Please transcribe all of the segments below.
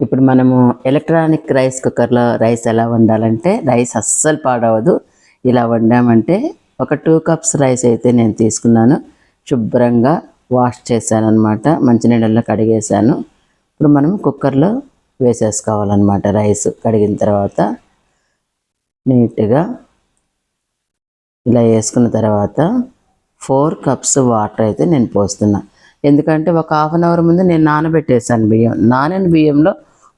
ఇప్పుడు మనము electronic rice కుక్కర్లో రైస్ ఎలా వండాలంటే రైస్ అస్సలు పాడవదు. ఇలా వండామంటే ఒక 2 కప్స్ రైస్ అయితే నేను తీసుకున్నాను. శుభ్రంగా వాష్ చేశాను అనమాట. మంచినీళ్ళల్లో కడిగేశాను. ఇప్పుడు మనం కుక్కర్లో వేసేసుకోవాలన్నమాట. రైస్ కడిగిన తర్వాత నీట్గా ఇలా వేసుకున్న తర్వాత 4 కప్స్ వాటర్ అయితే నేను పోస్తున్నా. ఎందుకంటే ఒక హాఫ్ అన్ అవర్ ముందు నేను నానబెట్టేసాను బియ్యం. నానిన బియ్యంలో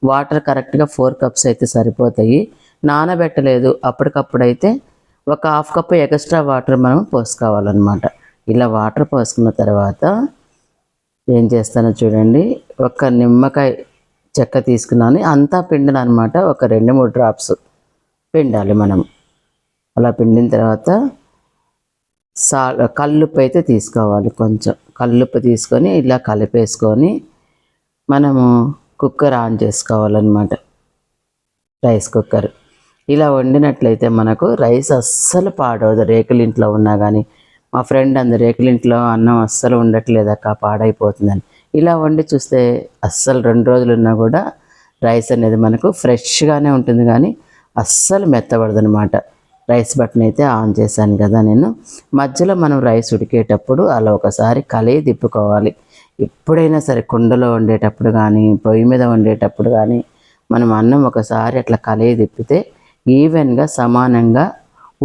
వాటర్ కరెక్ట్గా 4 కప్స్ అయితే సరిపోతాయి. నానబెట్టలేదు అప్పటికప్పుడైతే ఒక హాఫ్ కప్ ఎక్స్ట్రా వాటర్ మనం పోసుకోవాలన్నమాట. ఇలా వాటర్ పోసుకున్న తర్వాత ఏం చేస్తానో చూడండి. ఒక నిమ్మకాయ చెక్క తీసుకున్నాను, అంతా పిండిన అనమాట. ఒక 2-3 డ్రాప్స్ పిండాలి మనం. అలా పిండిన తర్వాత కల్లుప్పు అయితే తీసుకోవాలి. కొంచెం కల్లుప్పు తీసుకొని ఇలా కలిపేసుకొని మనము కుక్కర్ ఆన్ చేసుకోవాలన్నమాట. రైస్ కుక్కర్ ఇలా వండినట్లయితే మనకు రైస్ అస్సలు పాడవదు. రేకులింట్లో ఉన్నా కానీ, మా ఫ్రెండ్ అంది రేకులింట్లో అన్నం అస్సలు ఉండట్లేదక్క, పాడైపోతుందని. ఇలా వండి చూస్తే అస్సలు 2 రోజులు ఉన్నా కూడా రైస్ అనేది మనకు ఫ్రెష్గానే ఉంటుంది, కానీ అస్సలు మెత్తబడదు అనమాట. రైస్ బటన్ అయితే ఆన్ చేశాను కదా నేను. మధ్యలో మనం రైస్ ఉడికేటప్పుడు అలా ఒకసారి కలయి తిప్పుకోవాలి. ఎప్పుడైనా సరే కుండలో వండేటప్పుడు కానీ, పొయ్యి మీద వండేటప్పుడు కానీ మనం అన్నం ఒకసారి అట్లా కలయి తిప్పితే ఈవెన్గా సమానంగా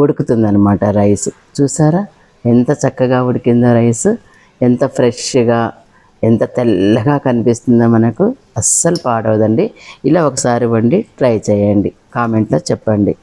ఉడుకుతుందన్నమాట రైస్. చూసారా ఎంత చక్కగా ఉడికిందో రైస్, ఎంత ఫ్రెష్గా, ఎంత తెల్లగా కనిపిస్తుందో మనకు. అస్సలు పాడవదండి. ఇలా ఒకసారి వండి ట్రై చేయండి, కామెంట్లో చెప్పండి.